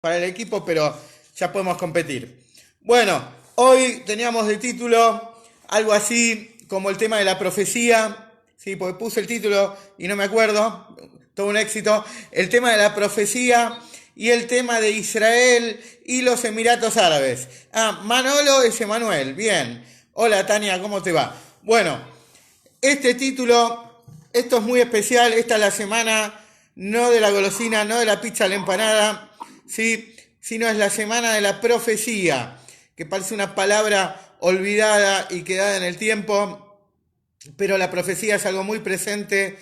para el equipo, pero ya podemos competir. Bueno, hoy teníamos de título algo así como el tema de la profecía, sí, porque puse el título y no me acuerdo, todo un éxito, el tema de la profecía y el tema de Israel y los Emiratos Árabes. Ah, Manolo es Emanuel, bien. Hola Tania, ¿cómo te va? Bueno, este título, esto es muy especial, esta es la semana no de la golosina, no de la pizza a la empanada, ¿sí? Sino es la semana de la profecía, que parece una palabra olvidada y quedada en el tiempo, pero la profecía es algo muy presente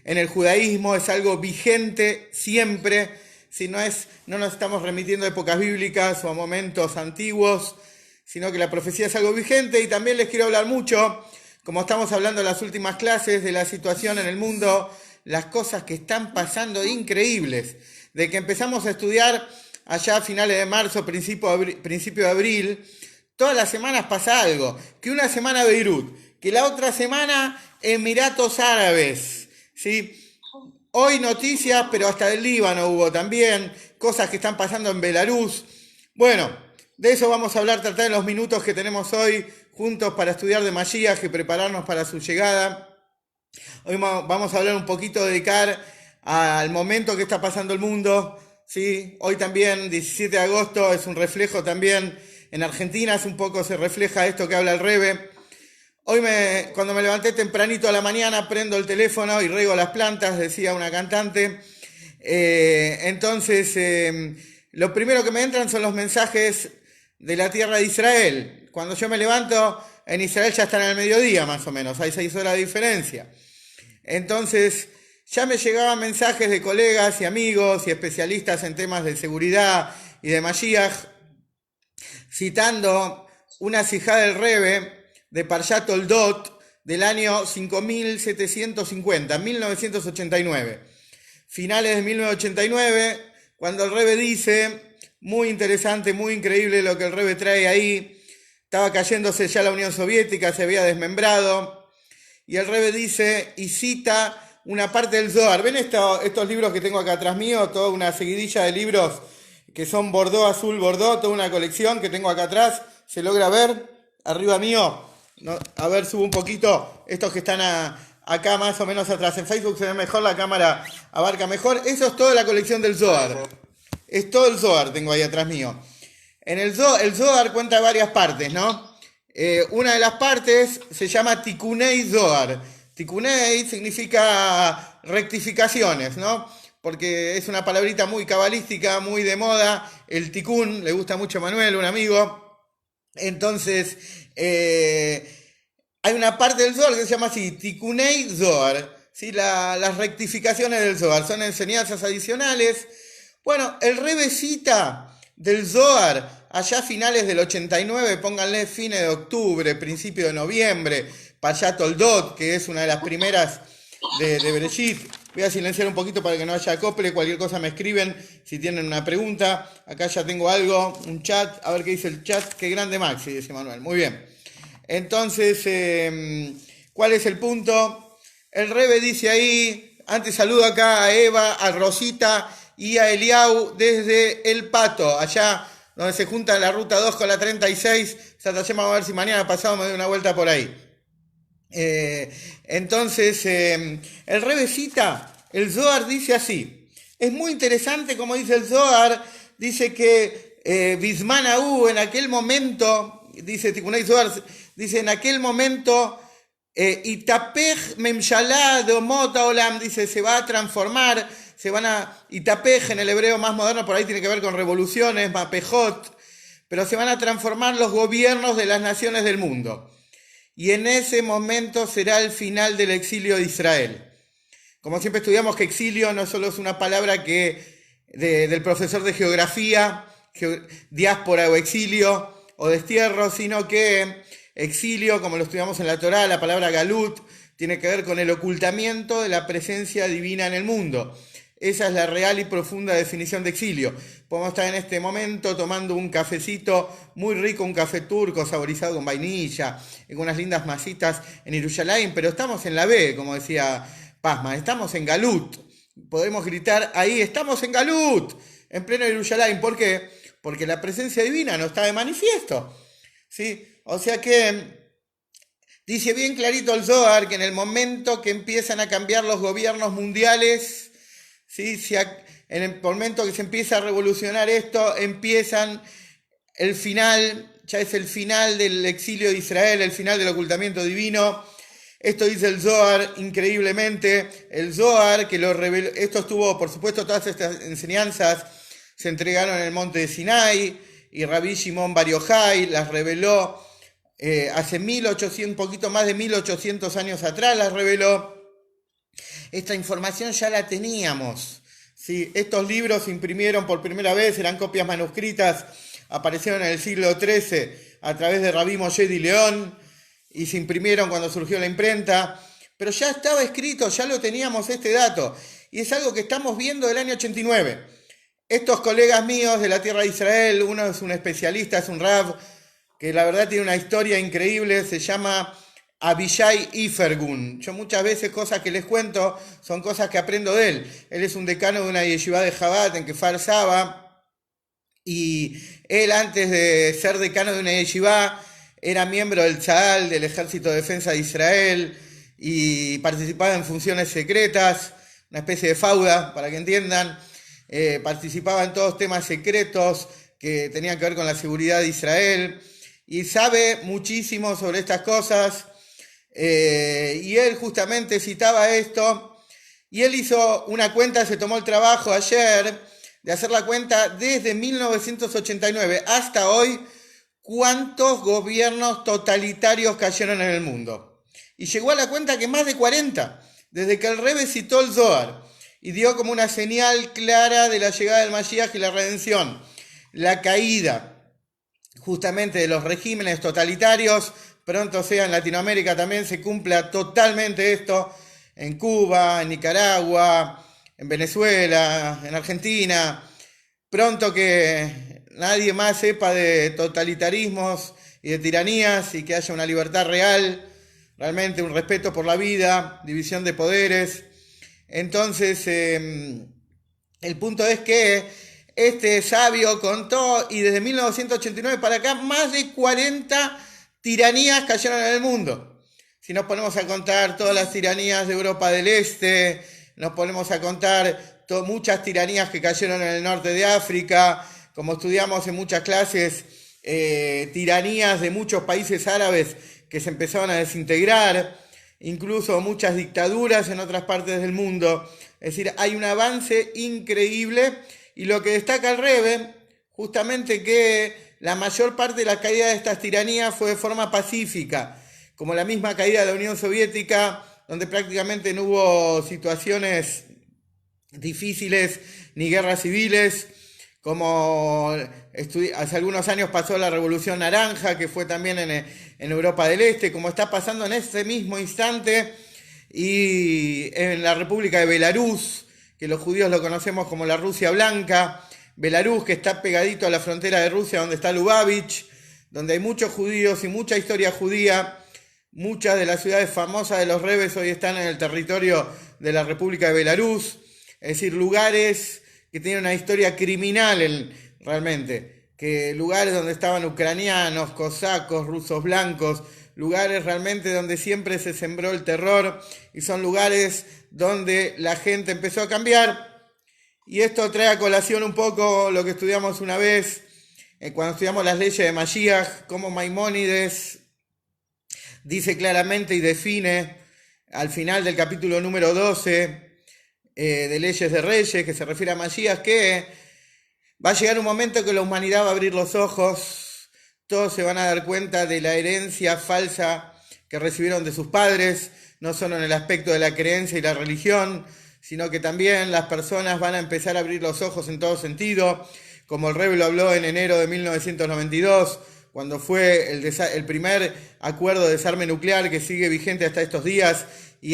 en el judaísmo, es algo vigente siempre, si no es, no nos estamos remitiendo a épocas bíblicas o a momentos antiguos, sino que la profecía es algo vigente. Y también les quiero hablar mucho, como estamos hablando en las últimas clases, de la situación en el mundo, las cosas que están pasando increíbles, de que empezamos a estudiar allá a finales de marzo, principio de abril, todas las semanas pasa algo, que una semana Beirut, que la otra semana Emiratos Árabes, ¿sí? Hoy noticias, pero hasta del Líbano hubo también, cosas que están pasando en Belarus. Bueno, de eso vamos a hablar, tratar en los minutos que tenemos hoy juntos para estudiar de Mashiach y prepararnos para su llegada. Hoy vamos a hablar un poquito, dedicar al momento que está pasando el mundo. ¿Sí? Hoy también, 17 de agosto, es un reflejo también en Argentina, es un poco se refleja esto que habla el Rebe. Hoy cuando me levanté tempranito a la mañana, prendo el teléfono y riego las plantas, decía una cantante. Entonces, lo primero que me entran son los mensajes de la tierra de Israel. Cuando yo me levanto, en Israel ya están al mediodía más o menos, hay 6 horas de diferencia. Entonces, ya me llegaban mensajes de colegas y amigos y especialistas en temas de seguridad y de Mashiach, citando una sijá del Rebe de Parshat Toldot del año 5750, 1989. Finales de 1989, cuando el Rebe dice, muy interesante, muy increíble lo que el Rebe trae ahí, estaba cayéndose ya la Unión Soviética, se había desmembrado, y el Rebe dice, y cita una parte del Zohar. ¿Ven estos libros que tengo acá atrás mío? Toda una seguidilla de libros que son Bordeaux, Azul, Bordeaux, toda una colección que tengo acá atrás. ¿Se logra ver? Arriba mío. No, a ver, subo un poquito. Estos que están acá más o menos atrás. En Facebook se ve mejor, la cámara abarca mejor. Eso es toda la colección del Zohar. Es todo el Zohar, tengo ahí atrás mío. El Zohar cuenta varias partes, ¿no? Una de las partes se llama Tikunei Zohar. Tikunei significa rectificaciones, ¿no? Porque es una palabrita muy cabalística, muy de moda. El tikun, le gusta mucho a Manuel, un amigo. Entonces, hay una parte del Zohar que se llama así, Tikunei Zohar. ¿Sí? Las rectificaciones del Zohar son enseñanzas adicionales. Bueno, el Rebe cita del Zohar, allá a finales del 89, pónganle fines de octubre, principio de noviembre, Parshat Toldot, que es una de las primeras de Bereshit. Voy a silenciar un poquito para que no haya acople, cualquier cosa me escriben si tienen una pregunta. Acá ya tengo algo, un chat, a ver qué dice el chat. Qué grande Maxi, dice Manuel. Muy bien. Entonces, ¿cuál es el punto? El Rebe dice ahí, antes saludo acá a Eva, a Rosita y a Eliau desde El Pato, allá donde se junta la ruta 2 con la 36. Vamos a ver si mañana pasado me doy una vuelta por ahí. Entonces, el Rebe cita, el Zohar dice así. Es muy interesante como dice el Zohar, dice que Bisman Aú en aquel momento, dice Tikunei Zohar, dice en aquel momento, Itapej Memshalá de Omot Olam, dice se va a transformar, se van a, Itapej en el hebreo más moderno, por ahí tiene que ver con revoluciones, Mapejot, pero se van a transformar los gobiernos de las naciones del mundo. Y en ese momento será el final del exilio de Israel. Como siempre estudiamos que exilio no solo es una palabra del profesor de geografía, diáspora o exilio o destierro, sino que exilio, como lo estudiamos en la Torá, la palabra galut, tiene que ver con el ocultamiento de la presencia divina en el mundo. Esa es la real y profunda definición de exilio. Podemos estar en este momento tomando un cafecito muy rico, un café turco saborizado con vainilla, con unas lindas masitas en Yerushalayim, pero estamos en la B, como decía Pazman, estamos en Galut. Podemos gritar ahí, estamos en Galut. en pleno Jerusalén. ¿Por qué? Porque la presencia divina no está de manifiesto. ¿Sí? O sea que dice bien clarito el Zohar que en el momento que empiezan a cambiar los gobiernos mundiales, ¿sí? En el momento que se empieza a revolucionar esto, el final, ya es el final del exilio de Israel, el final del ocultamiento divino. Esto dice el Zohar increíblemente. El Zohar que lo reveló, esto estuvo, por supuesto, todas estas enseñanzas se entregaron en el monte de Sinai y Rabbi Shimon Bar Yochai las reveló hace 1800, un poquito más de 1800 años atrás las reveló. Esta información ya la teníamos. ¿Sí? Estos libros se imprimieron por primera vez, eran copias manuscritas, aparecieron en el siglo XIII a través de Rabbi Moshe Di León y se imprimieron cuando surgió la imprenta, pero ya estaba escrito, ya lo teníamos este dato, y es algo que estamos viendo del año 89. Estos colegas míos de la tierra de Israel, uno es un especialista, es un Rav, que la verdad tiene una historia increíble, se llama Abishai Ifergun. Yo muchas veces cosas que les cuento son cosas que aprendo de él. Él es un decano de una yeshiva de Chabad en Kfar Saba, y él antes de ser decano de una yeshiva era miembro del Tzahal, del Ejército de Defensa de Israel, y participaba en funciones secretas, una especie de fauda, para que entiendan. Participaba en todos temas secretos que tenían que ver con la seguridad de Israel, y sabe muchísimo sobre estas cosas. Y él justamente citaba esto, y él hizo una cuenta, se tomó el trabajo ayer de hacer la cuenta desde 1989 hasta hoy, cuántos gobiernos totalitarios cayeron en el mundo. Y llegó a la cuenta que más de 40, desde que el Rebbe citó el Zohar y dio como una señal clara de la llegada del Mashiach y la redención, la caída justamente de los regímenes totalitarios. Pronto sea en Latinoamérica también se cumpla totalmente esto, en Cuba, en Nicaragua, en Venezuela, en Argentina. Pronto que nadie más sepa de totalitarismos y de tiranías, y que haya una libertad real, realmente un respeto por la vida, división de poderes. Entonces, el punto es que este sabio contó, y desde 1989 para acá, más de 40 tiranías cayeron en el mundo. Si nos ponemos a contar todas las tiranías de Europa del Este, nos ponemos a contar muchas tiranías que cayeron en el norte de África, como estudiamos en muchas clases, tiranías de muchos países árabes que se empezaron a desintegrar, incluso muchas dictaduras en otras partes del mundo. Es decir, hay un avance increíble, y lo que destaca el Rebbe, justamente que la mayor parte de la caída de estas tiranías fue de forma pacífica, como la misma caída de la Unión Soviética, donde prácticamente no hubo situaciones difíciles ni guerras civiles, como hace algunos años pasó la Revolución Naranja, que fue también en Europa del Este, como está pasando en este mismo instante y en la República de Belarus, que los judíos lo conocemos como la Rusia Blanca. Belarus, que está pegadito a la frontera de Rusia, donde está Lubavitch, donde hay muchos judíos y mucha historia judía. Muchas de las ciudades famosas de los rebes hoy están en el territorio de la República de Belarus, es decir, lugares que tienen una historia criminal realmente, que lugares donde estaban ucranianos, cosacos, rusos blancos, lugares realmente donde siempre se sembró el terror, y son lugares donde la gente empezó a cambiar. Y esto trae a colación un poco lo que estudiamos una vez, cuando estudiamos las leyes de Mashiach, como Maimónides dice claramente y define al final del capítulo número 12 de Leyes de Reyes, que se refiere a Mashiach, que va a llegar un momento que la humanidad va a abrir los ojos, todos se van a dar cuenta de la herencia falsa que recibieron de sus padres, no solo en el aspecto de la creencia y la religión, sino que también las personas van a empezar a abrir los ojos en todo sentido, como el Rebbe lo habló en enero de 1992, cuando fue el primer acuerdo de desarme nuclear, que sigue vigente hasta estos días, y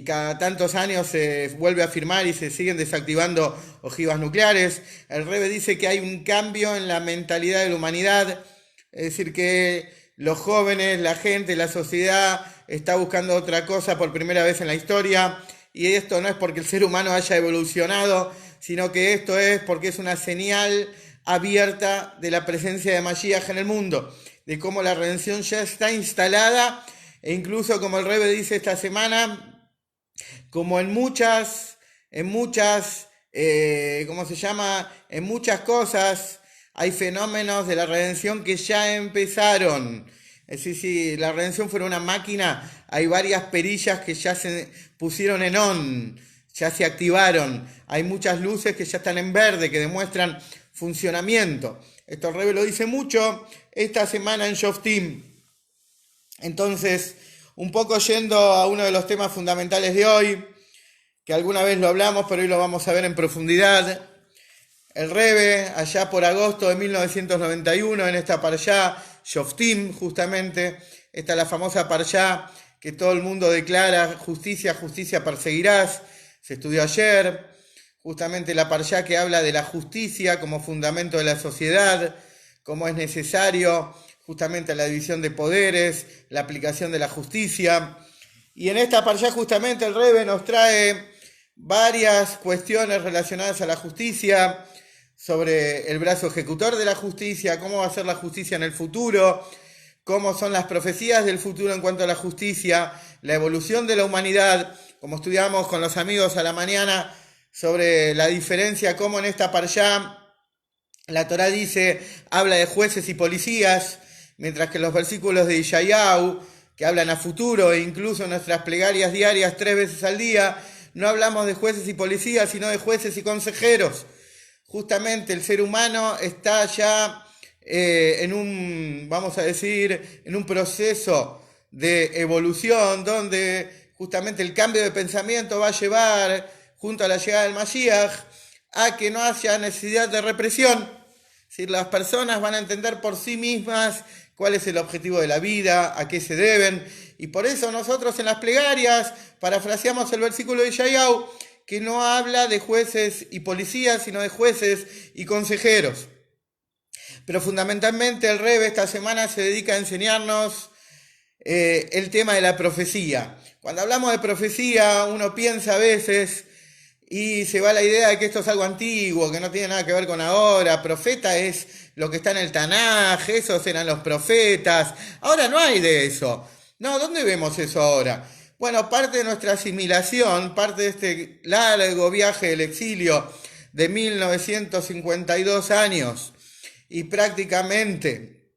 cada tantos años se vuelve a firmar y se siguen desactivando ojivas nucleares. El Rebbe dice que hay un cambio en la mentalidad de la humanidad, es decir, que los jóvenes, la gente, la sociedad está buscando otra cosa por primera vez en la historia, y esto no es porque el ser humano haya evolucionado, sino que esto es porque es una señal abierta de la presencia de Mashiach en el mundo, de cómo la redención ya está instalada, e incluso como el Rebbe dice esta semana, como en muchas, ¿cómo se llama? En muchas cosas hay fenómenos de la redención que ya empezaron. Es decir, si la redención fuera una máquina, hay varias perillas que ya se pusieron en on, ya se activaron. Hay muchas luces que ya están en verde, que demuestran funcionamiento. Esto el Rebbe lo dice mucho esta semana en Shoftim. Entonces, un poco yendo a uno de los temas fundamentales de hoy, que alguna vez lo hablamos, pero hoy lo vamos a ver en profundidad. El Rebbe, allá por agosto de 1991, en esta parshá, Shoftim, justamente, esta es la famosa parshá que todo el mundo declara, justicia, justicia perseguirás, se estudió ayer, justamente la parshá que habla de la justicia como fundamento de la sociedad, cómo es necesario justamente la división de poderes, la aplicación de la justicia. Y en esta parshá justamente el Rebbe nos trae varias cuestiones relacionadas a la justicia, sobre el brazo ejecutor de la justicia, cómo va a ser la justicia en el futuro, cómo son las profecías del futuro en cuanto a la justicia, la evolución de la humanidad, como estudiamos con los amigos a la mañana, sobre la diferencia, cómo en esta parshá la Torá dice, habla de jueces y policías, mientras que los versículos de Yeshayahu, que hablan a futuro, e incluso en nuestras plegarias diarias 3 veces al día, no hablamos de jueces y policías, sino de jueces y consejeros. Justamente el ser humano está ya en un, vamos a decir, en un proceso de evolución donde justamente el cambio de pensamiento va a llevar, junto a la llegada del Mashiach, a que no haya necesidad de represión. Es decir, las personas van a entender por sí mismas cuál es el objetivo de la vida, a qué se deben, y por eso nosotros en las plegarias parafraseamos el versículo de Yeshayahu, que no habla de jueces y policías, sino de jueces y consejeros. Pero fundamentalmente el Rebbe esta semana se dedica a enseñarnos el tema de la profecía. Cuando hablamos de profecía, uno piensa a veces y se va la idea de que esto es algo antiguo, que no tiene nada que ver con ahora. Profeta es lo que está en el Tanaj, esos eran los profetas. Ahora no hay de eso. No, ¿dónde vemos eso ahora? Bueno, parte de nuestra asimilación, parte de este largo viaje del exilio de 1952 años y prácticamente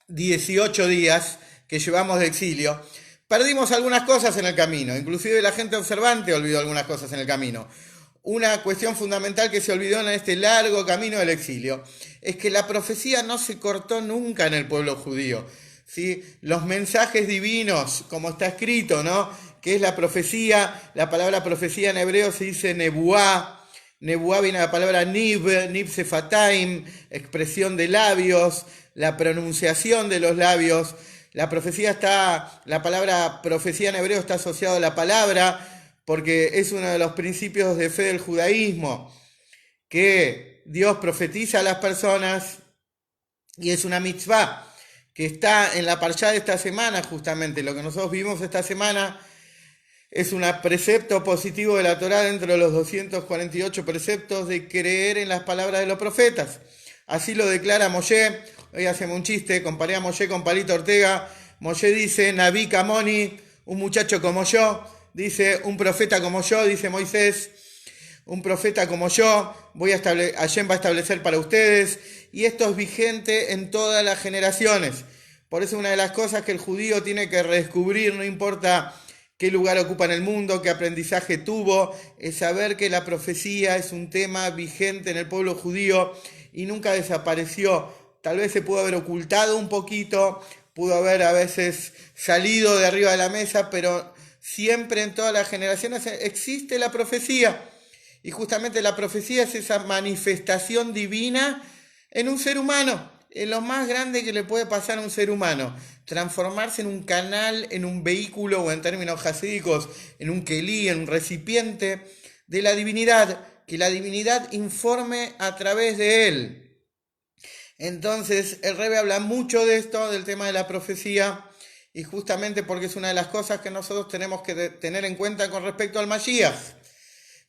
18 días que llevamos de exilio, perdimos algunas cosas en el camino, inclusive la gente observante olvidó algunas cosas en el camino. Una cuestión fundamental que se olvidó en este largo camino del exilio es que la profecía no se cortó nunca en el pueblo judío. ¿Sí? Los mensajes divinos, como está escrito, ¿no? Que es la profecía, la palabra profecía en hebreo se dice nebuá. Nebuá viene de la palabra nib sefataim, expresión de labios, la pronunciación de los labios. La palabra profecía en hebreo está asociada a la palabra, porque es uno de los principios de fe del judaísmo, que Dios profetiza a las personas y es una mitzvah que está en la parshá de esta semana, justamente lo que nosotros vimos esta semana es un precepto positivo de la Torá dentro de los 248 preceptos de creer en las palabras de los profetas. Así lo declara Moshe. Hoy hacemos un chiste, comparé a Moshe con Palito Ortega. Moshe dice, Naví Kamoni, un muchacho como yo, dice, un profeta como yo, dice Moisés, un profeta como yo, Hashem va a establecer para ustedes, y esto es vigente en todas las generaciones. Por eso una de las cosas que el judío tiene que redescubrir, no importa qué lugar ocupa en el mundo, qué aprendizaje tuvo, es saber que la profecía es un tema vigente en el pueblo judío y nunca desapareció. Tal vez se pudo haber ocultado un poquito, pudo haber a veces salido de arriba de la mesa, pero siempre en todas las generaciones existe la profecía. Y justamente la profecía es esa manifestación divina en un ser humano, en lo más grande que le puede pasar a un ser humano, transformarse en un canal, en un vehículo, o en términos hasídicos, en un kelí, en un recipiente de la divinidad, que la divinidad informe a través de él. Entonces el Rebbe habla mucho de esto, del tema de la profecía, y justamente porque es una de las cosas que nosotros tenemos que tener en cuenta con respecto al Mashiach.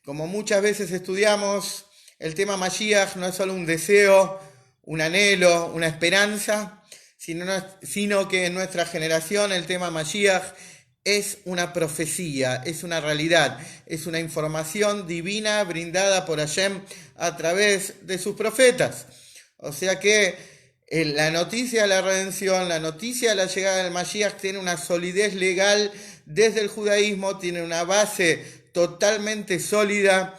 Como muchas veces estudiamos el tema Mashiach no es solo un deseo, un anhelo, una esperanza, sino que en nuestra generación el tema Mashiach es una profecía, es una realidad, es una información divina brindada por Hashem a través de sus profetas. O sea que la noticia de la redención, la noticia de la llegada del Mashiach tiene una solidez legal desde el judaísmo, tiene una base totalmente sólida,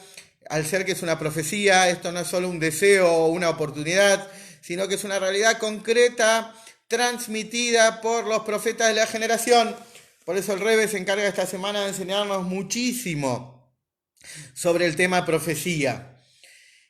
al ser que es una profecía. Esto no es solo un deseo o una oportunidad, sino que es una realidad concreta, transmitida por los profetas de la generación. Por eso el Rebbe se encarga esta semana de enseñarnos muchísimo sobre el tema profecía.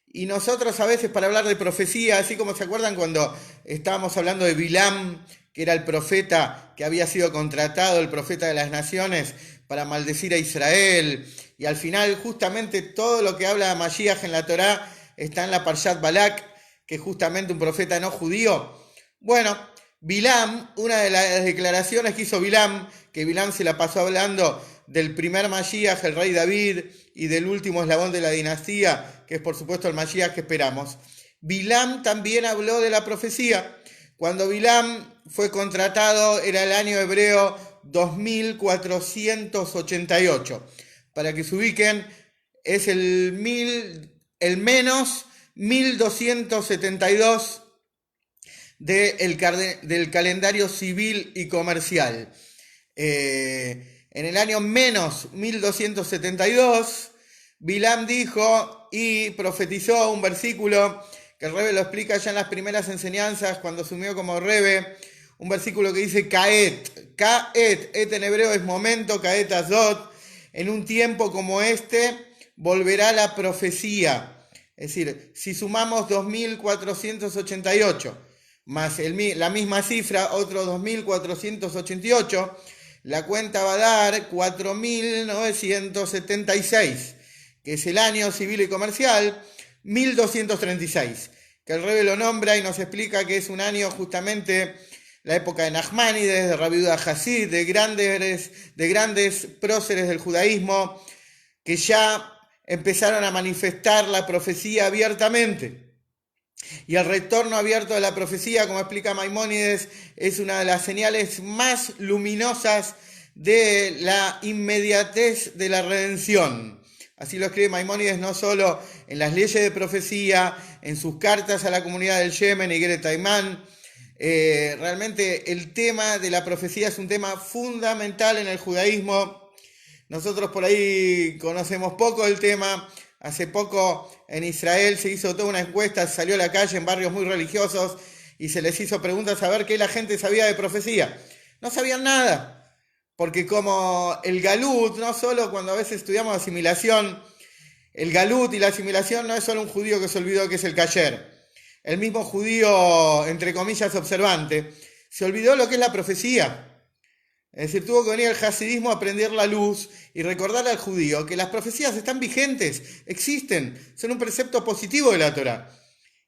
Y nosotros a veces, para hablar de profecía, así como se acuerdan cuando estábamos hablando de Bilam, que era el profeta que había sido contratado, el profeta de las naciones, para maldecir a Israel, y al final justamente todo lo que habla de Mashiach en la Torá está en la Parshat Balak, que es justamente un profeta no judío. Bueno, Bilam, una de las declaraciones que hizo Bilam, que Bilam se la pasó hablando del primer Mashiach, el rey David, y del último eslabón de la dinastía, que es por supuesto el Mashiach que esperamos. Bilam también habló de la profecía. Cuando Bilam fue contratado era el año hebreo 2488. Para que se ubiquen, es el menos 1272 del calendario civil y comercial. En el año menos 1272, Bilam dijo y profetizó un versículo que el Rebbe lo explica ya en las primeras enseñanzas cuando asumió como Rebbe, un versículo que dice Kaet, et en hebreo es momento, Kaet azot, en un tiempo como este volverá la profecía. Es decir, si sumamos 2488 más la misma cifra, otro 2488, la cuenta va a dar 4976, que es el año civil y comercial 1236, que el Rebbe lo nombra y nos explica que es un año justamente la época de Nachmanides, de Rabbi Yehuda Hasid, de grandes próceres del judaísmo que ya empezaron a manifestar la profecía abiertamente. Y el retorno abierto de la profecía, como explica Maimónides, es una de las señales más luminosas de la inmediatez de la redención. Así lo escribe Maimónides no solo en las leyes de profecía, en sus cartas a la comunidad del Yemen y Greta Imán. Realmente el tema de la profecía es un tema fundamental en el judaísmo. Nosotros por ahí conocemos poco el tema. Hace poco en Israel se hizo toda una encuesta, salió a la calle en barrios muy religiosos y se les hizo preguntas a ver qué la gente sabía de profecía. No sabían nada, porque como el galut, no solo cuando a veces estudiamos asimilación, el galut y la asimilación no es solo un judío que se olvidó que es el kasher. El mismo judío, entre comillas, observante, se olvidó lo que es la profecía. Es decir, tuvo que venir el hasidismo a prender la luz y recordarle al judío que las profecías están vigentes, existen, son un precepto positivo de la Torá.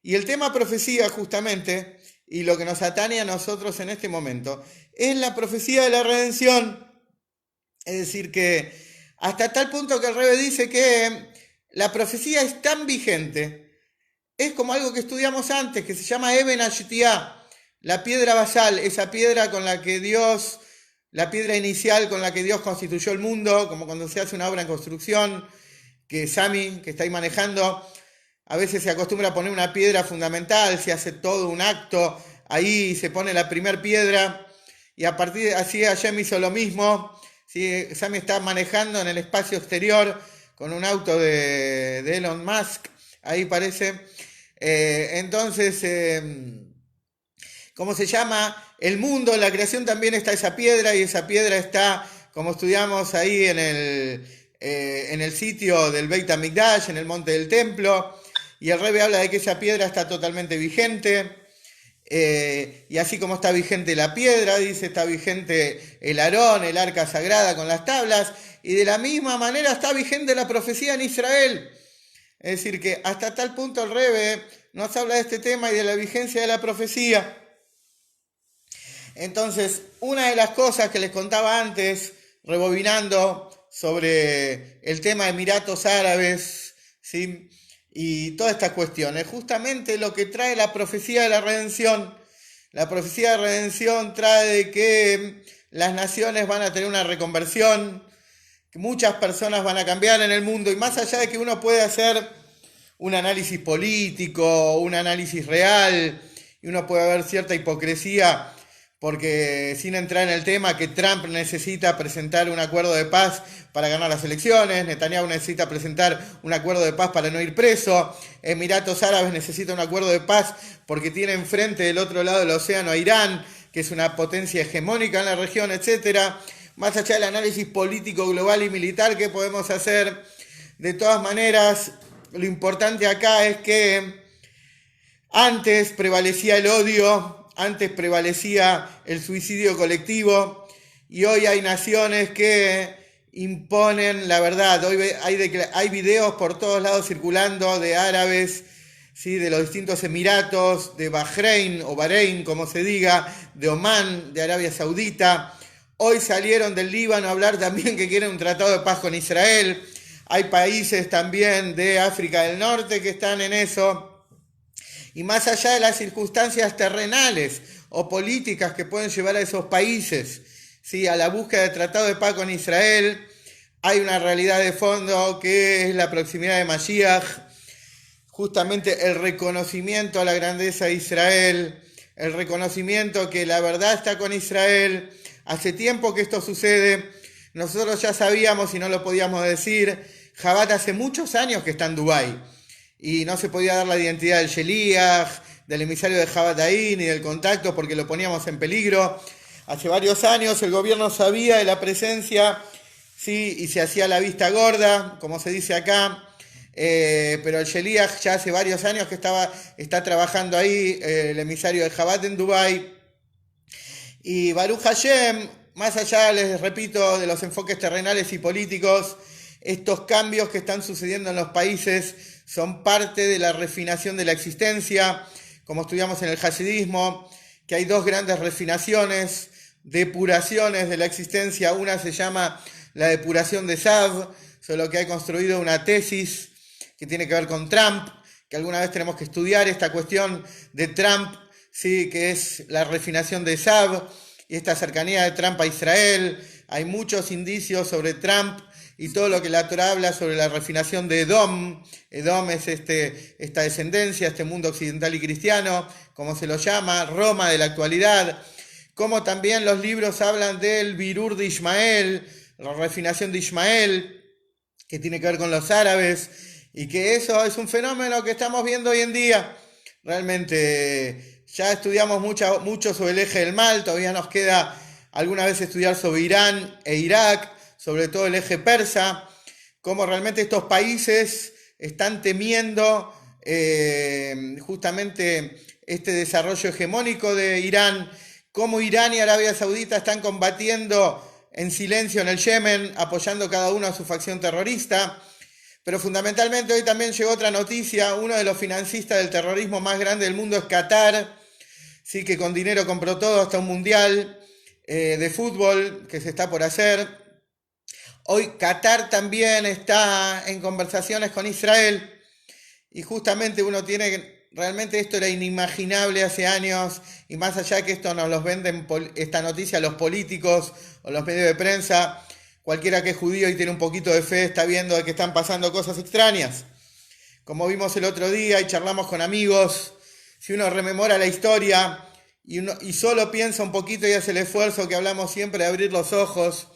Y el tema profecía, justamente, y lo que nos atañe a nosotros en este momento, es la profecía de la redención. Es decir, que hasta tal punto que el Rebbe dice que la profecía es tan vigente, es como algo que estudiamos antes, que se llama Eben Ashtiah, la piedra basal, esa piedra con la que Dios... La piedra inicial con la que Dios constituyó el mundo, como cuando se hace una obra en construcción, que Sami, que está ahí manejando, a veces se acostumbra a poner una piedra fundamental, se hace todo un acto, ahí se pone la primera piedra, y a partir de así Hashem hizo lo mismo. ¿Sí? Sami está manejando en el espacio exterior con un auto de Elon Musk, ahí parece. ¿Cómo se llama? El mundo, en la creación también está esa piedra, y esa piedra está, como estudiamos ahí en el sitio del Beit HaMikdash, en el monte del templo, y el Rebbe habla de que esa piedra está totalmente vigente, y así como está vigente la piedra, dice, está vigente el Aarón, el arca sagrada con las tablas, y de la misma manera está vigente la profecía en Israel. Es decir, que hasta tal punto el Rebbe nos habla de este tema y de la vigencia de la profecía. Entonces, una de las cosas que les contaba antes, rebobinando sobre el tema de Emiratos Árabes, ¿sí? y todas estas cuestiones. Justamente lo que trae la profecía de la redención. La profecía de redención trae de que las naciones van a tener una reconversión, que muchas personas van a cambiar en el mundo, y más allá de que uno puede hacer un análisis político, un análisis real, y uno puede ver cierta hipocresía, porque sin entrar en el tema que Trump necesita presentar un acuerdo de paz para ganar las elecciones, Netanyahu necesita presentar un acuerdo de paz para no ir preso, Emiratos Árabes necesita un acuerdo de paz porque tiene enfrente del otro lado del océano a Irán, que es una potencia hegemónica en la región, etcétera. Más allá del análisis político, global y militar que podemos hacer, de todas maneras, lo importante acá es que antes prevalecía el odio, antes prevalecía el suicidio colectivo, y hoy hay naciones que imponen la verdad. Hoy hay videos por todos lados circulando de árabes, ¿sí?, de los distintos emiratos, de Bahrein o Bahrein, como se diga, de Omán, de Arabia Saudita. Hoy salieron del Líbano a hablar también que quieren un tratado de paz con Israel. Hay países también de África del Norte que están en eso. Y más allá de las circunstancias terrenales o políticas que pueden llevar a esos países, ¿sí?, a la búsqueda de tratado de paz con Israel, hay una realidad de fondo que es la proximidad de Mashiach, justamente el reconocimiento a la grandeza de Israel, el reconocimiento que la verdad está con Israel. Hace tiempo que esto sucede, nosotros ya sabíamos y no lo podíamos decir. Jabat hace muchos años que está en Dubái y no se podía dar la identidad del Sheliach, del emisario de Jabat ahí, ni del contacto, porque lo poníamos en peligro. Hace varios años el gobierno sabía de la presencia, sí, y se hacía la vista gorda, como se dice acá. Pero el Sheliach ya hace varios años que está trabajando ahí, el emisario de Jabat en Dubái. Y Baruch Hashem, más allá, les repito, de los enfoques terrenales y políticos, estos cambios que están sucediendo en los países son parte de la refinación de la existencia, como estudiamos en el hasidismo, que hay dos grandes refinaciones, depuraciones de la existencia. Una se llama la depuración de Sav, solo que hay construido una tesis que tiene que ver con Trump, que alguna vez tenemos que estudiar esta cuestión de Trump, sí, que es la refinación de Sav y esta cercanía de Trump a Israel. Hay muchos indicios sobre Trump y todo lo que la Torah habla sobre la refinación de Edom. Edom es esta descendencia, este mundo occidental y cristiano, como se lo llama, Roma de la actualidad. Como también los libros hablan del Birur de Ismael, la refinación de Ismael, que tiene que ver con los árabes, y que eso es un fenómeno que estamos viendo hoy en día. Realmente ya estudiamos mucho sobre el eje del mal, todavía nos queda alguna vez estudiar sobre Irán e Irak, sobre todo el eje persa, cómo realmente estos países están temiendo justamente este desarrollo hegemónico de Irán, cómo Irán y Arabia Saudita están combatiendo en silencio en el Yemen, apoyando cada uno a su facción terrorista. Pero fundamentalmente hoy también llegó otra noticia. Uno de los financistas del terrorismo más grande del mundo es Qatar, sí, que con dinero compró todo, hasta un mundial de fútbol que se está por hacer. Hoy Qatar también está en conversaciones con Israel, y justamente uno tiene, realmente esto era inimaginable hace años, y más allá que esto nos los venden, esta noticia, los políticos o los medios de prensa, cualquiera que es judío y tiene un poquito de fe está viendo de que están pasando cosas extrañas. Como vimos el otro día y charlamos con amigos, si uno rememora la historia y solo piensa un poquito y hace el esfuerzo que hablamos siempre de abrir los ojos,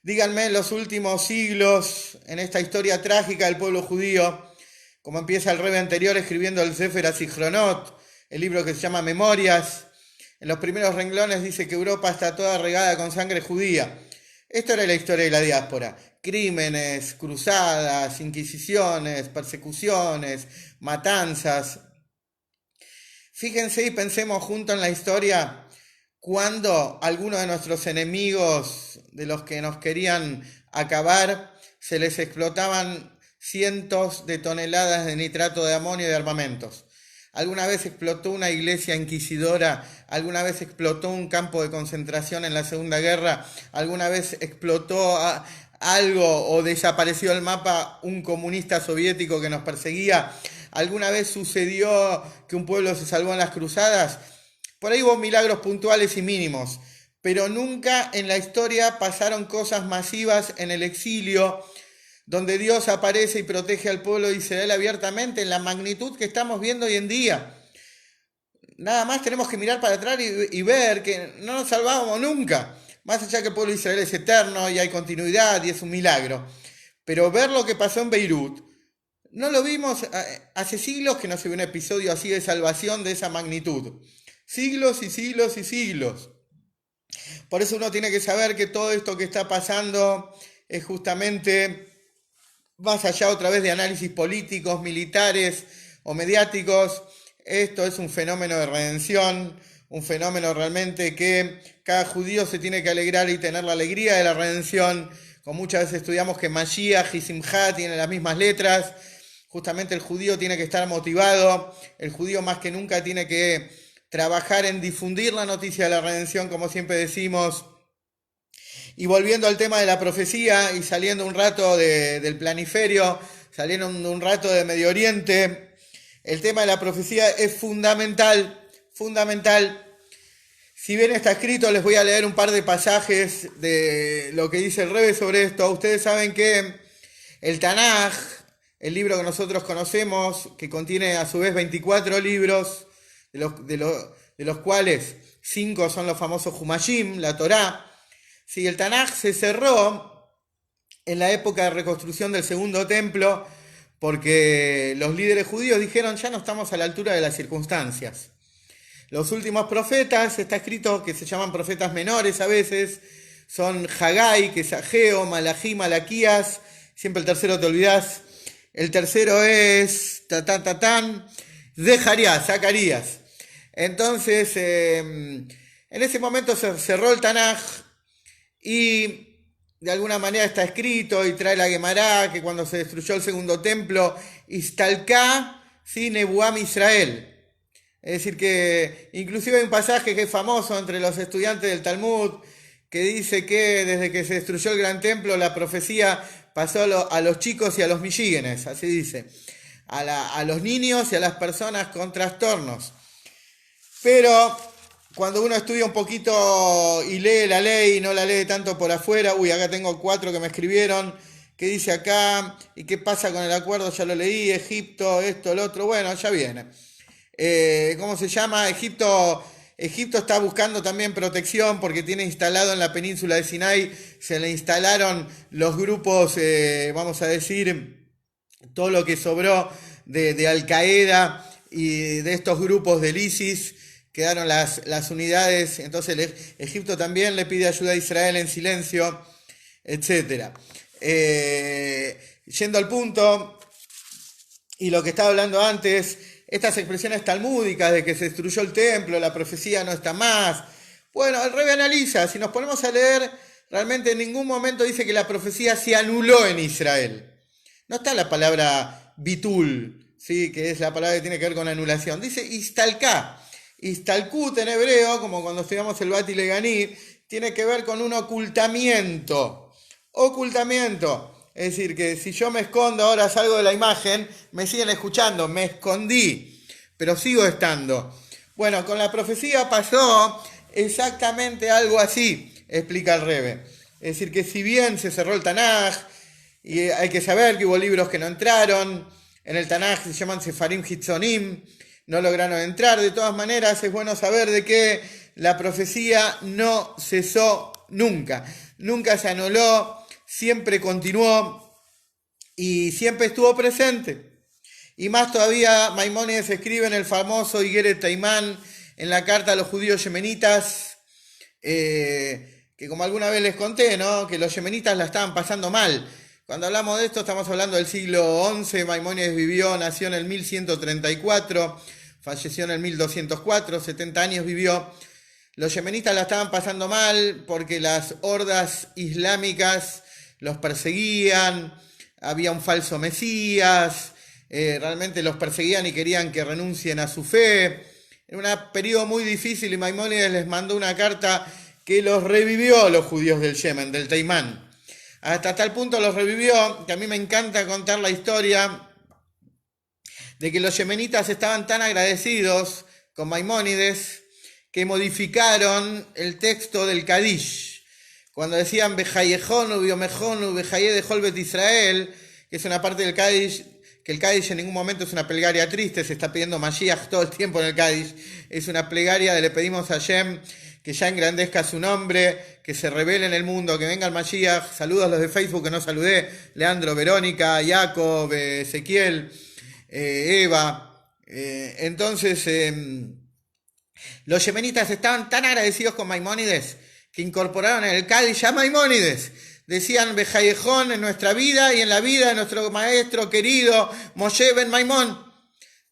díganme en los últimos siglos, en esta historia trágica del pueblo judío, como empieza el Rebbe anterior escribiendo el Sefer HaZichronot, el libro que se llama Memorias. En los primeros renglones dice que Europa está toda regada con sangre judía. Esto era la historia de la diáspora. Crímenes, cruzadas, inquisiciones, persecuciones, matanzas. Fíjense y pensemos juntos en la historia cuando algunos de nuestros enemigos, de los que nos querían acabar, se les explotaban cientos de toneladas de nitrato de amonio y de armamentos. Alguna vez explotó una iglesia inquisidora, alguna vez explotó un campo de concentración en la Segunda Guerra, alguna vez explotó algo o desapareció el mapa un comunista soviético que nos perseguía. ¿Alguna vez sucedió que un pueblo se salvó en las cruzadas? Por ahí hubo milagros puntuales y mínimos, pero nunca en la historia pasaron cosas masivas en el exilio, donde Dios aparece y protege al pueblo de Israel abiertamente en la magnitud que estamos viendo hoy en día. Nada más tenemos que mirar para atrás y ver que no nos salvábamos nunca. Más allá que el pueblo de Israel es eterno y hay continuidad y es un milagro. Pero ver lo que pasó en Beirut, no lo vimos hace siglos que no se ve un episodio así de salvación de esa magnitud. Siglos y siglos y siglos. Por eso uno tiene que saber que todo esto que está pasando es justamente más allá otra vez de análisis políticos, militares o mediáticos. Esto es un fenómeno de redención, un fenómeno realmente que cada judío se tiene que alegrar y tener la alegría de la redención. Como muchas veces estudiamos que Mashiach y Simcha tienen las mismas letras. Justamente el judío tiene que estar motivado, el judío más que nunca tiene que trabajar en difundir la noticia de la redención, como siempre decimos. Y volviendo al tema de la profecía y saliendo un rato del planiferio, saliendo un rato de Medio Oriente, el tema de la profecía es fundamental, fundamental. Si bien está escrito, les voy a leer un par de pasajes de lo que dice el Rebbe sobre esto. Ustedes saben que el Tanaj, el libro que nosotros conocemos, que contiene a su vez 24 libros, de los cuales 5 son los famosos Humashim, la Torá. Sí, el Tanaj se cerró en la época de reconstrucción del Segundo Templo porque los líderes judíos dijeron ya no estamos a la altura de las circunstancias. Los últimos profetas, está escrito que se llaman profetas menores a veces, son Haggai, que es Ageo, Malají, Malaquías, siempre el tercero te olvidás. El tercero es Zecarías, Zacarías. Entonces, en ese momento se cerró el Tanaj y de alguna manera está escrito y trae la Gemara que cuando se destruyó el segundo templo, Istalká, ¿sí? Nebuam Israel. Es decir que inclusive hay un pasaje que es famoso entre los estudiantes del Talmud que dice que desde que se destruyó el gran templo la profecía pasó a los chicos y a los millígenes, así dice, a los niños y a las personas con trastornos. Pero cuando uno estudia un poquito y lee la ley y no la lee tanto por afuera, acá tengo 4 que me escribieron, ¿qué dice acá? ¿Y qué pasa con el acuerdo? Ya lo leí, Egipto, esto, lo otro, bueno, ya viene. ¿Cómo se llama? Egipto está buscando también protección porque tiene instalado en la península de Sinai, se le instalaron los grupos, vamos a decir, todo lo que sobró de Al Qaeda y de estos grupos del ISIS, quedaron las unidades, entonces Egipto también le pide ayuda a Israel en silencio, etc. Yendo al punto, y lo que estaba hablando antes, estas expresiones talmúdicas de que se destruyó el templo, la profecía no está más. Bueno, el Rebbe analiza, si nos ponemos a leer, realmente en ningún momento dice que la profecía se anuló en Israel. No está la palabra bitul, ¿sí? Que es la palabra que tiene que ver con anulación. Dice istalká. Istalkut en hebreo, como cuando estudiamos el Bati Leganí, tiene que ver con un ocultamiento. Ocultamiento. Es decir, que si yo me escondo, ahora salgo de la imagen, me siguen escuchando, me escondí, pero sigo estando. Bueno, con la profecía pasó exactamente algo así, explica el Rebbe. Es decir, que si bien se cerró el Tanaj, y hay que saber que hubo libros que no entraron, en el Tanaj se llaman Sefarim Hitzonim, no lograron entrar, de todas maneras es bueno saber de que la profecía no cesó nunca, nunca se anuló, siempre continuó y siempre estuvo presente. Y más todavía, Maimónides escribe en el famoso Igeret Taimán, en la carta a los judíos yemenitas, que como alguna vez les conté, ¿no? Que los yemenitas la estaban pasando mal. Cuando hablamos de esto estamos hablando del siglo XI, Maimónides nació en el 1134, falleció en el 1204, 70 años vivió. Los yemenitas la estaban pasando mal porque las hordas islámicas los perseguían, había un falso mesías, realmente los perseguían y querían que renuncien a su fe. Era un periodo muy difícil y Maimónides les mandó una carta que los revivió a los judíos del Yemen, del Taimán. Hasta tal punto los revivió, que a mí me encanta contar la historia de que los yemenitas estaban tan agradecidos con Maimónides que modificaron el texto del Kadish. Cuando decían Bejayejonu, Biomejonu, Bejaye de Holbet Israel, que es una parte del Kadish, que el Kadish en ningún momento es una plegaria triste, se está pidiendo Mashiach todo el tiempo en el Kadish, es una plegaria de le pedimos a Hashem que ya engrandezca su nombre, que se revele en el mundo, que venga el Mashiach. Saludos a los de Facebook que no saludé, Leandro, Verónica, Jacob, Ezequiel, Eva. Entonces, los yemenitas estaban tan agradecidos con Maimónides que incorporaron en el Kadish a Maimónides. Decían Bejayejón en nuestra vida y en la vida de nuestro maestro querido Moshe Ben Maimón.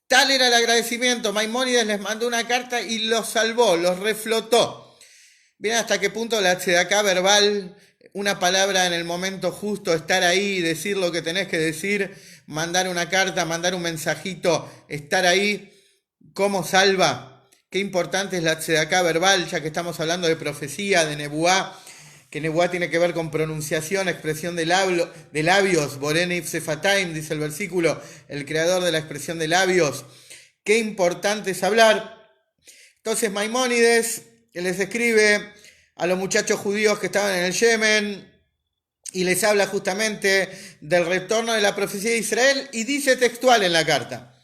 Tal era el agradecimiento. Maimónides les mandó una carta y los salvó, los reflotó. Miren hasta qué punto la tzedaká verbal, una palabra en el momento justo, estar ahí, decir lo que tenés que decir, mandar una carta, mandar un mensajito, estar ahí, ¿cómo salva? Qué importante es la tzedaká verbal, ya que estamos hablando de profecía, de nebuá, que nebuá tiene que ver con pronunciación, expresión de labios, Borenif Sefataim, dice el versículo, el creador de la expresión de labios. Qué importante es hablar. Entonces Maimónides les escribe a los muchachos judíos que estaban en el Yemen y les habla justamente del retorno de la profecía de Israel y dice textual en la carta: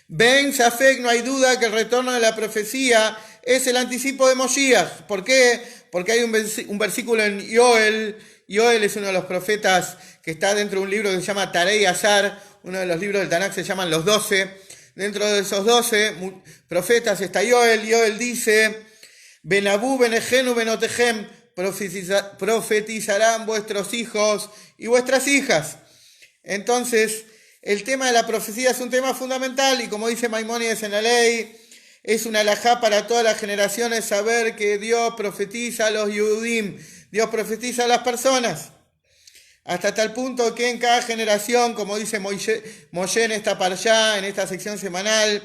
Ben Safek, no hay duda que el retorno de la profecía es el anticipo de Moshiach. ¿Por qué? Porque hay un versículo en Yoel. Yoel es uno de los profetas que está dentro de un libro que se llama Tarei Azar. Uno de los libros del Tanakh se llaman los 12. Dentro de esos 12 profetas está Yoel. Yoel dice: Benabú, Benejenu, Benotejem, profetizarán vuestros hijos y vuestras hijas. Entonces, el tema de la profecía es un tema fundamental y como dice Maimónides en la ley, es una alajá para todas las generaciones saber que Dios profetiza a los Yehudim, Dios profetiza a las personas. Hasta tal punto que en cada generación, como dice Moshe en esta parashá, en esta sección semanal,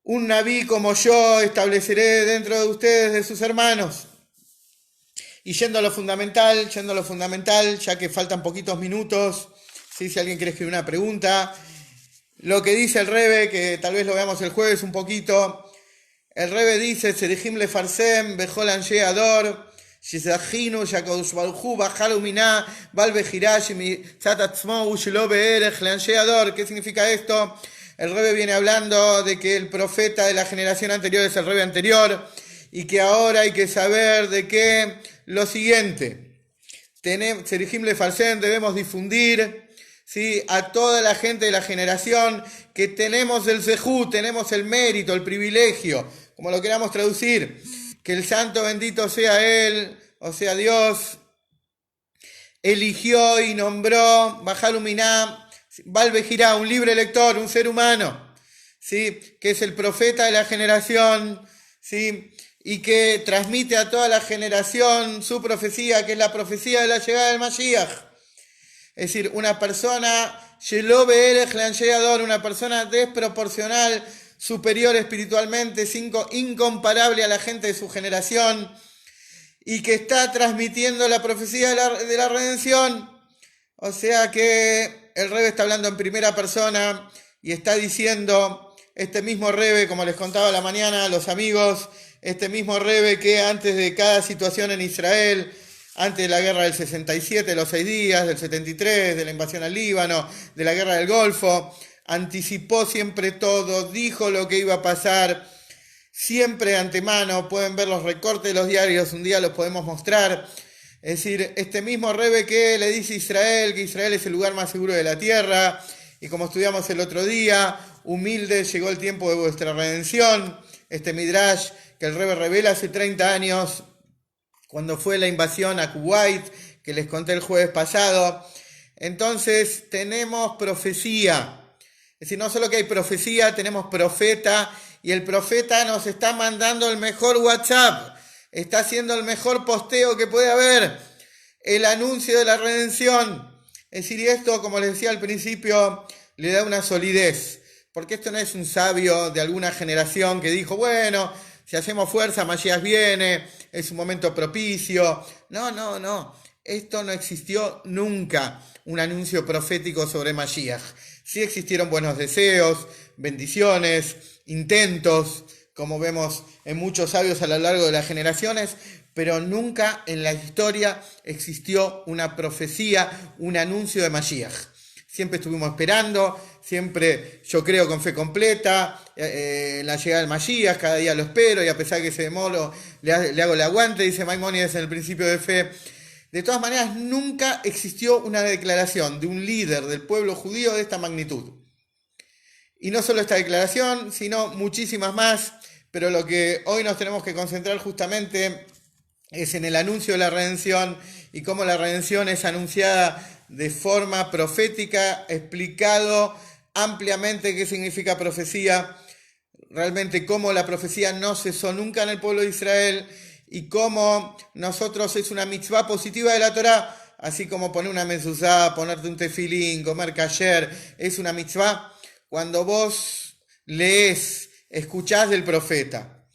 un nabí como yo estableceré dentro de ustedes, de sus hermanos. Y yendo a lo fundamental, ya que faltan poquitos minutos, ¿sí? Si alguien quiere escribir una pregunta, lo que dice el Rebe, que tal vez lo veamos el jueves un poquito, el Rebe dice: Serihim lefarsem, bechol anshe ador, shizachinu, shakodush baruchu, bajalu miná, bal bejirash, mitzat atzmo, ushelo beerech, le anshe ador. ¿Qué significa esto? El Rebe viene hablando de que el profeta de la generación anterior es el Rebe anterior y que ahora hay que saber de que lo siguiente, Serihim lefarsem, debemos difundir, ¿sí?, a toda la gente de la generación que tenemos el zehut, tenemos el mérito, el privilegio, como lo queramos traducir, que el santo bendito sea Él, o sea Dios, eligió y nombró Bajaluminá, Balbejirá, un libre lector, un ser humano, ¿sí?, que es el profeta de la generación, ¿sí?, y que transmite a toda la generación su profecía, que es la profecía de la llegada del Mashiach. Es decir, una persona, una persona desproporcional, superior espiritualmente, incomparable a la gente de su generación, y que está transmitiendo la profecía de la redención. O sea que el Rebe está hablando en primera persona y está diciendo, este mismo Rebe, como les contaba la mañana a los amigos, este mismo Rebe que antes de cada situación en Israel, antes de la guerra del 67, de los 6 días, del 73, de la invasión al Líbano, de la guerra del Golfo, anticipó siempre todo, dijo lo que iba a pasar, siempre de antemano. Pueden ver los recortes de los diarios, un día los podemos mostrar. Es decir, este mismo Rebe que le dice a Israel, que Israel es el lugar más seguro de la tierra, y como estudiamos el otro día, humilde, llegó el tiempo de vuestra redención. Este Midrash que el Rebe revela hace 30 años, cuando fue la invasión a Kuwait, que les conté el jueves pasado. Entonces tenemos profecía. Es decir, no solo que hay profecía, tenemos profeta, y el profeta nos está mandando el mejor WhatsApp, está haciendo el mejor posteo que puede haber, el anuncio de la redención. Es decir, y esto, como les decía al principio, le da una solidez, porque esto no es un sabio de alguna generación que dijo, bueno, si hacemos fuerza, Mashiach viene, es un momento propicio. No. esto no existió nunca, un anuncio profético sobre Mashiach. Sí existieron buenos deseos, bendiciones, intentos, como vemos en muchos sabios a lo largo de las generaciones, pero nunca en la historia existió una profecía, un anuncio de Mashiach. Siempre estuvimos esperando, siempre yo creo con fe completa, la llegada del Mashiach, cada día lo espero y a pesar que se demoro, le hago el aguante, dice Maimónides en el principio de fe. De todas maneras, nunca existió una declaración de un líder del pueblo judío de esta magnitud. Y no solo esta declaración, sino muchísimas más, pero lo que hoy nos tenemos que concentrar justamente es en el anuncio de la redención y cómo la redención es anunciada de forma profética, explicado ampliamente qué significa profecía, realmente cómo la profecía no cesó nunca en el pueblo de Israel y cómo nosotros es una mitzvah positiva de la Torá, así como poner una mezuzá, ponerte un tefilín, comer kasher, es una mitzvah cuando vos lees, escuchás del profeta.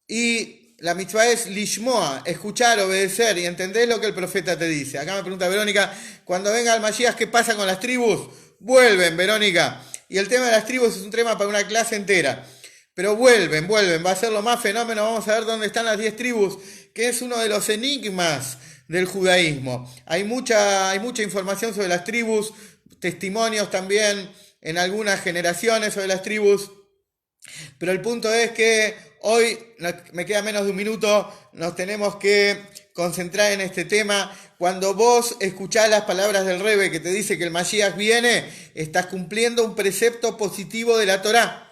Y la mitzvah es lishmoa, escuchar, obedecer y entender lo que el profeta te dice. Acá me pregunta Verónica, cuando venga el Mashiach, ¿qué pasa con las tribus? Vuelven, Verónica. Y el tema de las tribus es un tema para una clase entera. Pero vuelven, va a ser lo más fenómeno. Vamos a ver dónde están las 10 tribus, que es uno de los enigmas del judaísmo. Hay mucha información sobre las tribus, testimonios también en algunas generaciones sobre las tribus. Pero el punto es que hoy, me queda menos de un minuto, nos tenemos que concentrar en este tema. Cuando vos escuchás las palabras del Rebbe que te dice que el Mashiach viene, estás cumpliendo un precepto positivo de la Torá.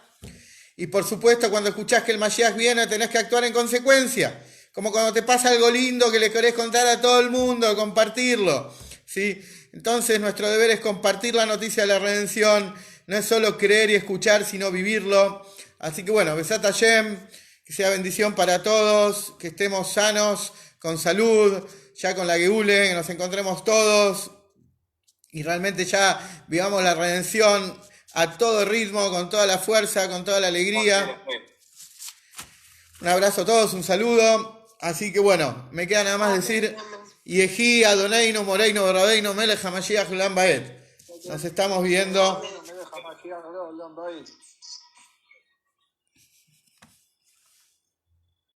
Y por supuesto, cuando escuchás que el Mashiach viene, tenés que actuar en consecuencia. Como cuando te pasa algo lindo que le querés contar a todo el mundo, compartirlo. ¿Sí? Entonces, nuestro deber es compartir la noticia de la redención. No es solo creer y escuchar, sino vivirlo. Así que bueno, Besat Hashem, que sea bendición para todos, que estemos sanos, con salud, ya con la Geule, que nos encontremos todos y realmente ya vivamos la redención a todo ritmo, con toda la fuerza, con toda la alegría. Un abrazo a todos, un saludo. Así que bueno, me queda nada más decir Yehi Adoneinu Moreinu Rabeinu Melech HaMashiach Olam Baed. Nos estamos viendo.